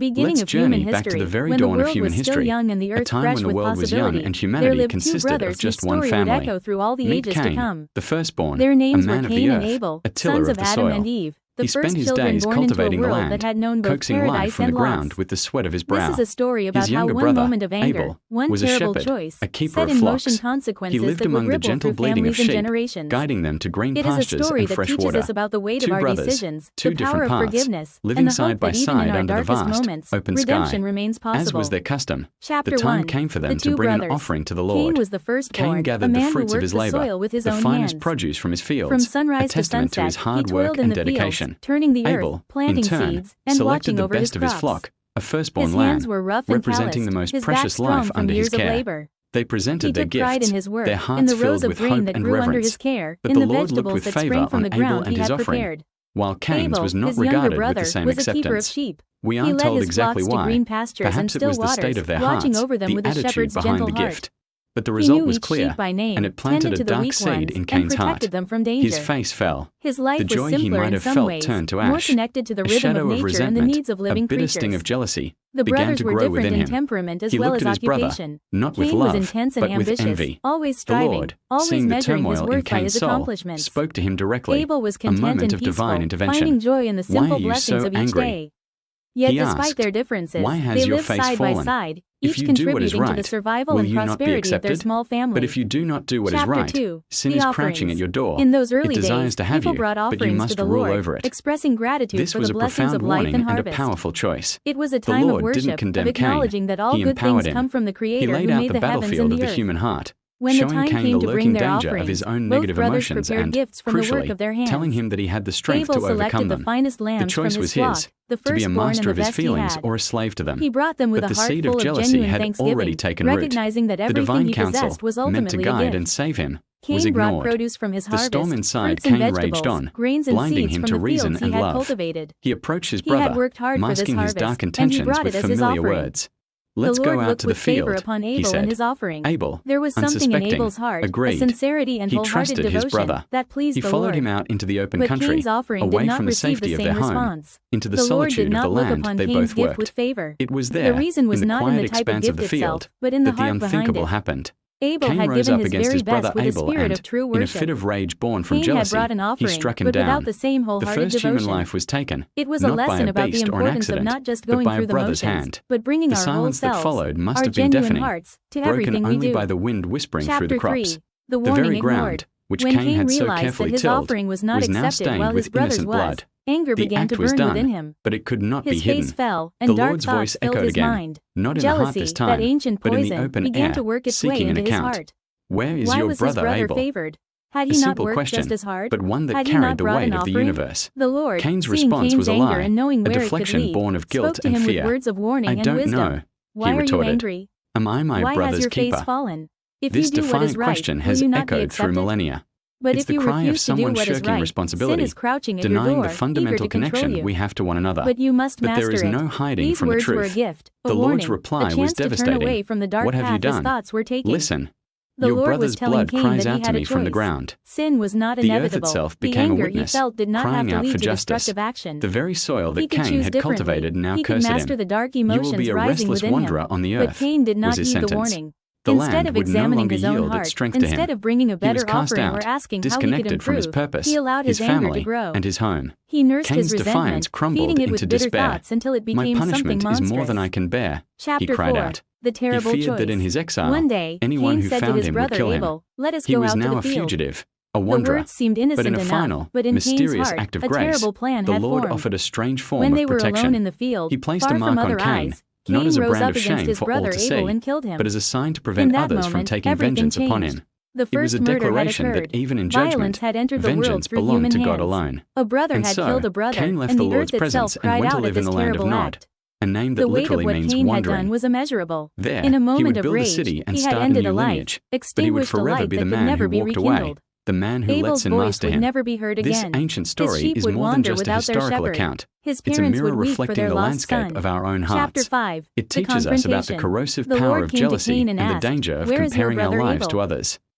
Let's journey back to the very dawn of human history, a time when the world was young and humanity consisted of just one family. Meet Cain, the firstborn, a man of the earth, a tiller of the soil. He spent his days cultivating the land, coaxing life from the ground with the sweat of his brow. His younger brother, Abel, was a shepherd, a keeper of flocks. He lived among the gentle bleating of sheep, guiding them to green pastures and fresh water. Two brothers, two different paths, living side by side under the vast, open sky. As was their custom, the time came for them to bring an offering to the Lord. Cain gathered the fruits of his labor, the finest produce from his fields, a testament to his hard work and dedication. Abel, in turn, selected the best of his flock, a firstborn lamb, representing the most precious life under his care. They presented their gifts, their hearts filled with hope and reverence. But the Lord looked with favor on Abel and his offering, while Cain's was not regarded with the same acceptance. We aren't told exactly why. Perhaps it was the state of their hearts, the attitude behind the gift. But the result was clear, and it planted a dark seed in Cain's heart. His face fell. The joy he might have felt turned to ash. A shadow of resentment, a bitter sting of jealousy, began to grow within him. He looked at his brother, not with love, but with envy. The Lord, seeing the turmoil in Cain's soul, spoke to him directly, a moment of divine intervention. Why are you so angry? He asked, why has your face fallen? If you do what is right, will you not be accepted? But if you do not do what is right, sin is crouching at your door. It desires to have you, but you must rule over it. This was a profound warning and a powerful choice. The Lord didn't condemn Cain. He empowered him. He laid out the battlefield of the human heart, showing Cain the lurking danger of his own negative emotions and, crucially, telling him that he had the strength to overcome them. The choice was his, to be a master of his feelings or a slave to them. But the seed of jealousy had already taken root. The divine counsel, meant to guide and save him, was ignored. The storm inside Cain raged on, blinding him to reason and love. He approached his brother, masking his dark intentions with familiar words. Let's go out to the field, he said. Abel, unsuspecting, agreed. He trusted his brother. He followed him out into the open country, away from the safety of their home, into the solitude of the land they both worked. It was there, in the quiet expanse of the field, that the unthinkable happened. Cain rose up against his brother Abel and, in a fit of rage born from jealousy, he struck him down. The first human life was taken, not by a beast or an accident, but by a brother's hand. The silence that followed must have been deafening, broken only by the wind whispering through the crops. The very ground, which Cain had so carefully tilled, was now stained with innocent blood. The act was done, but it could not be hidden. The Lord's voice echoed again, not in the heart this time, but in the open air, seeking an account. Where is your brother Abel? A simple question, but one that carried the weight of the universe. Cain's response was a lie, a deflection born of guilt and fear. I don't know, he retorted. Am I my brother's keeper? This defiant question has echoed through millennia. It's the cry of someone shirking responsibility, denying the fundamental connection we have to one another. But there is no hiding from the truth. The Lord's reply was devastating. What have you done? Listen. Your brother's blood cries out to me from the ground. The earth itself became a witness, crying out for justice. The very soil that Cain had cultivated now cursed him. You will be a restless wanderer on the earth, was his sentence. The land would no longer yield its strength to him. He was cast out, disconnected from his purpose, his family, and his home. Cain's defiance crumbled into despair. My punishment is more than I can bear, he cried out. He feared that in his exile, anyone who found him would kill him. He was now a fugitive, a wanderer. But in a final, mysterious act of grace, the Lord offered a strange form of protection. He placed a mark on Cain, not as a brand of shame for all to see, but as a sign to prevent others from taking vengeance upon him. It was a declaration that even in judgment, vengeance belonged to God alone. And so, Cain left the Lord's presence and went to live in the land of Nod, a name that literally means wandering. There, he would build a city and start a new lineage, but he would forever be the man who walked away, the man who let sin master him. This ancient story is more than just a historical account. It's a mirror reflecting the landscape of our own hearts. It teaches us about the corrosive power of jealousy and the danger of comparing our lives to others.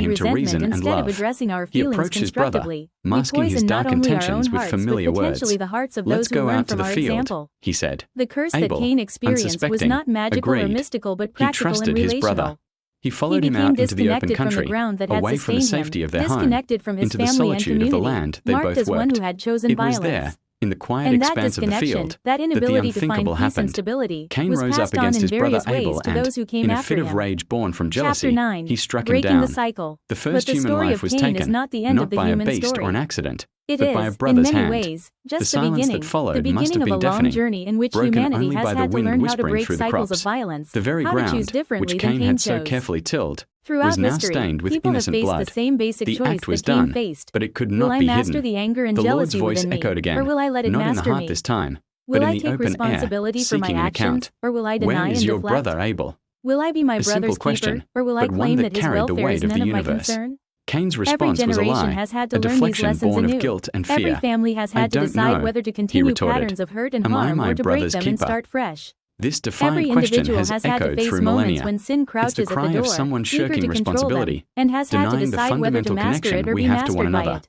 and him to resentment reason and instead of love. addressing our He feelings approached his brother, constructively. masking We his poison dark not only our intentions own with hearts, familiar but words. potentially the hearts of "Let's those who go learn out to from the our field," example. he said. The curse Abel, that Cain experienced was unsuspecting, not magical or agreed. mystical but He practical and trusted his brother. relational. He followed him became out into the open disconnected from the country, ground that had away from the sustained safety him, of their home, disconnected from his into the family and solitude of the community, land they marked both as one worked. who had chosen It was violence. there, in the quiet And that expanse of the disconnection, field, that that the inability to find unthinkable peace and happened. stability, Cain was rose up passed on against in his brother various ways Abel to and, those who came in a after fit of him. rage born from Chapter jealousy, 9. he struck him Breaking down. the cycle. The But first the human story life of was Cain taken, is not the end not of the by a human beast story. or an accident, It but is, by a in brother's many hand. ways, The just the silence beginning, that followed the must beginning have of a been long deafening, journey in which broken humanity only has by the had to wind learn how to whispering break through the cycles of crops. violence, The very how to choose ground, differently which than Cain Cain had so chose. carefully tilled, Throughout was now history, stained with people have innocent faced blood. the same basic The choice act was that Cain done, faced. but it could Will not I be master hidden. the anger and The Lord's jealousy voice within me, echoed again, or will I let it not in the master heart me? this time, Will but I in the take open air, responsibility for my seeking an actions, account. or will I Where deny is and your deflect? brother Abel? Will I be my A simple brother's question, keeper, or will I but one claim that that his carried the welfare weight is of none the of my universe. concern? Cain's Every response was a generation lie, has had to a learn these deflection lessons born of anew. guilt and Every fear. family has "I had to don't decide know," whether to he continue retorted. patterns of hurt and "Am I harm my or to break brother's them and keeper?" start fresh. This Every defiant question individual has has had to echoed face through moments millennia. when sin It's crouches the at the cry door, of someone eager shirking to control them, responsibility, and has had to denying the decide whether to fundamental master connection it or we be have to one mastered by another. it.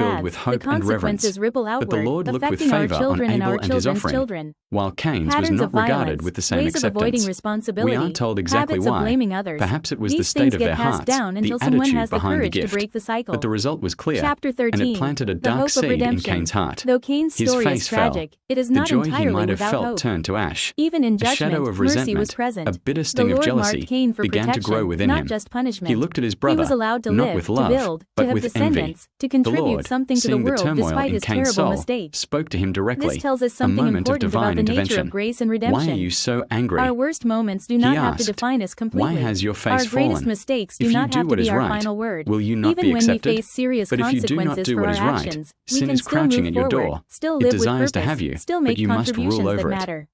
filled paths, with the hope and reverence. consequences ripple But the outward, Lord looked with affecting our favor on children and Abel our and his children's offering, children. while Cain's was Patterns not of regarded violence, with the same ways of avoiding acceptance. responsibility, We aren't told exactly habits of why. blaming others. Perhaps it was the These state things of get their passed hearts, down the until someone attitude has the behind the courage to gift. break the cycle. But the result was clear, Chapter 13. and it planted a The dark hope of seed in redemption. Cain's heart. Though Cain's His story face is tragic, it is The not joy he entirely might have without felt hope. turned to ash. Even in A shadow judgment, of mercy resentment, was present. a bitter The sting of Lord jealousy, marked Cain for began to protection, grow within not him. just punishment. He looked at his He brother, was allowed to not live, with to love, build, but to have with descendants, envy. to contribute The Lord, something to the seeing the world turmoil despite in his Cain's terrible soul, mistakes. spoke to him directly. This tells us A something moment of important about divine the nature intervention. of grace and redemption. Why are you so angry? Our worst moments do not have to asked. define us completely. Why has your face Our greatest fallen? mistakes do If you not do have to what be is our right, final word. will you not Even be when accepted? we face serious But if you do not consequences do for what our is right, actions, we sin can is still crouching move at your forward, door. still It live with desires to purpose, have you, still but make you must rule contributions that over it. matter.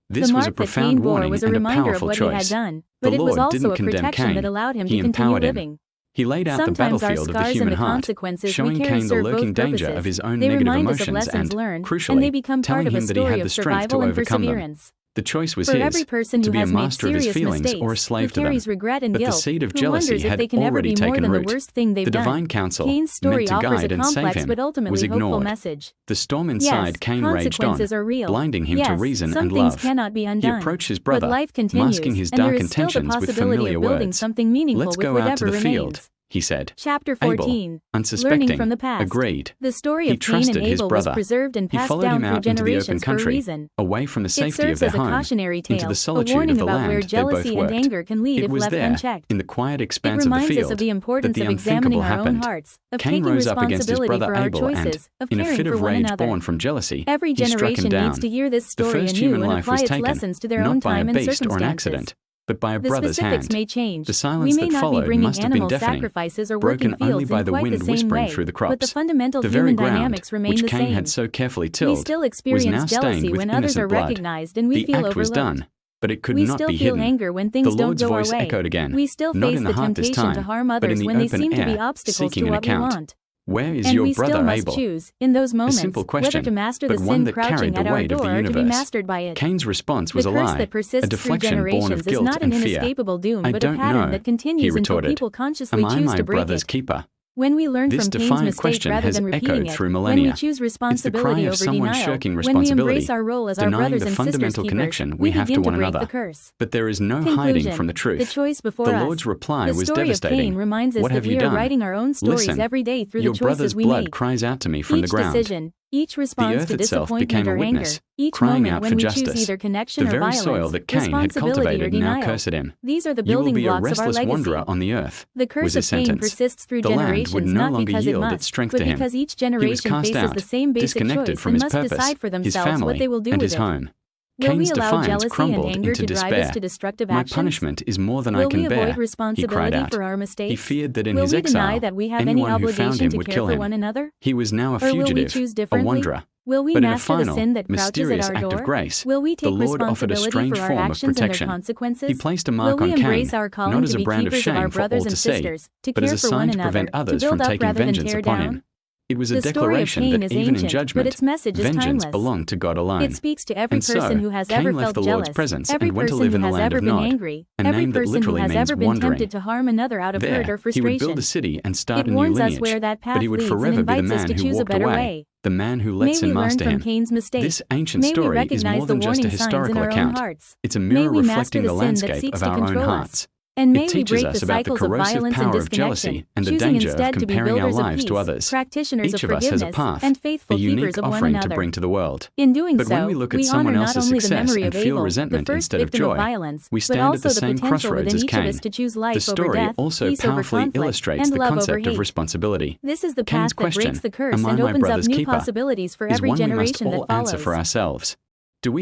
This The was a mark that Cain profound bore warning was a and a reminder of powerful what he had choice. done, The but it was Lord also didn't a condemn protection Cain. that allowed him He to continue empowered him. living. He laid out the Sometimes our battlefield of the scars human and the heart, consequences showing we carry Cain the serve lurking both danger purposes. of his own They negative remind us of emotions lessons and, learned, crucially, and they become telling part of a him that he story had of the strength to survival and overcome them. perseverance. The choice was For his, every person to who be a has made master of his serious feelings mistakes, or a slave who to them. carries regret and But the guilt, seed of who jealousy wonders if had they can ever already be more taken than the root. worst thing they've The done. divine counsel, Cain's story meant to offers a guide and save complex him, but ultimately was hopeful ignored. message. The storm Yes, inside Cain raged on, consequences are real. blinding him Yes, to reason some and things love. cannot be He undone. approached his But brother, life continues, masking his and there dark is still the intentions with possibility familiar of building words. something meaningful Let's with go out whatever to the remains. field, he said. Chapter Abel, 14. unsuspecting, Learning from the past. agreed. The story He of Cain and trusted his Abel was brother. preserved and He passed followed down him through out into the open generations for a country, reason. away from the It safety of serves their as a home, cautionary into tale, the a solitude warning of the about land where they both jealousy and worked. anger can lead It if was left there, unchecked. in the quiet It expanse of the reminds us field, of the that importance the of examining unthinkable our own happened. hearts, of Cain taking rose up against his responsibility brother for our Abel choices, and, of in a caring fit for of one rage another. born from jealousy, Every he struck him generation down. needs to hear this The story first anew human and life apply was its taken, lessons to their not own by a time and beast or an circumstances. accident, but by a The brother's specifics hand. may change. The We silence may that not be followed bringing must have been animal deafening, sacrifices or working broken only fields by in the quite the wind same whispering way, through the but the crops. fundamental The very human ground, dynamics remain which the Cain same. had so carefully We tilled, still was now experience jealousy stained with when others are innocent blood. recognized and we The feel act was overlooked. done, but it could We not still be feel hidden. anger when The things don't Lord's go our voice way. echoed again, We still not face in the the heart this temptation to time, harm but in others the when they open seem to be air, obstacles seeking to an what we account. want. Where is And your we still brother must Abel? choose, in those A moments, simple whether question, to master the but one sin that crouching carried the at our weight of the door or to be universe. mastered by it. Cain's response The was a curse lie, that a persists through deflection born generations of is guilt not an and fear. inescapable doom, I but a don't pattern know, that he continues until retorted. people consciously Am I choose my to break brother's it. keeper? When we learn This from Cain's defiant mistake question rather has than repeating echoed it, through when we millennia. choose It's the responsibility cry of over someone denial, shirking when we responsibility, embrace our role as our denying brothers the and sisters fundamental keepers, connection we we have to begin to one break another. the curse. But there is no hiding Conclusion. from the The truth. choice before The us. Lord's reply The was story of devastating. Cain reminds us What that have we you are done? writing our own stories Listen, every day through your the brother's choices we blood make. cries out to me from the Each ground. decision, each The response earth to itself disappointment became a or anger, witness, each crying moment out when for we justice. choose either connection The or very violence, soil that Cain had responsibility or cultivated now denial. cursed him. These are the You will building be a blocks of our restless legacy. wanderer on the earth, The was curse his of Cain sentence. persists through The land would generations no not longer because it yield its must, strength but to him. because each He was generation cast faces out, the same basic disconnected choice from and his must purpose, decide for his themselves family, what they will do and with his it. home. Will we Cain's allow defiance jealousy and crumbled anger into to drive us despair. to destructive My actions? punishment is more than I Will we can bear, avoid he cried responsibility out. for our He mistakes? feared that in Will his we deny exile, that we have any anyone who found obligation him to would care kill for him. one another? He was now a Or will we fugitive, choose a differently? wanderer. Will we But in a master the final, sin that crouches at mysterious our act door? of grace, Will we the take Lord offered a responsibility strange for our form of actions and their protection. consequences? He placed a Will mark we on Cain, embrace our calling not as to a be brand of keepers of our shame for brothers all and to see, sisters, to but as care a for one sign to another, prevent to others build from up taking rather than vengeance tear upon down? him? It was a The story of declaration Cain that is even in ancient, but judgment, its message is vengeance timeless. belonged to God alone. It speaks to every And so, person who has Cain ever left felt the Lord's jealous, presence every and went to person live who in the has land ever of been Nod, angry, a every name that person who literally has means ever been wandering. tempted to harm another out of hurt There, or he would build frustration. a city and start It a new warns us lineage, where that path but he would leads and forever be the invites us man to who choose a walked better away, way. the man who May lets we sin learn master from him. Cain's mistake. This ancient May we story is recognize more the than just a warning signs in historical our own account. hearts. It's a May mirror we master reflecting the the sin that landscape seeks of to our own control us. hearts. And may It we teaches break the us about the cycles of corrosive violence and power of disconnection, jealousy and the choosing danger of instead to be comparing our builders of lives to peace, others. practitioners Each of of us has a forgiveness, path, and a faithful unique keepers of one offering to another. bring to the world. In doing But so, when we look at we someone honor not else's only the success memory and of feel Abel, the resentment first instead of victim of joy, violence, we but stand at also the the same potential crossroads within as each of us Cain. to choose The life over story death, also peace over powerfully conflict, illustrates and the love over concept of hate. responsibility. This is the Cain's path that breaks question, the curse am I and my opens up brother's new keeper, possibilities for is every one we must generation all that answer for follows. ourselves.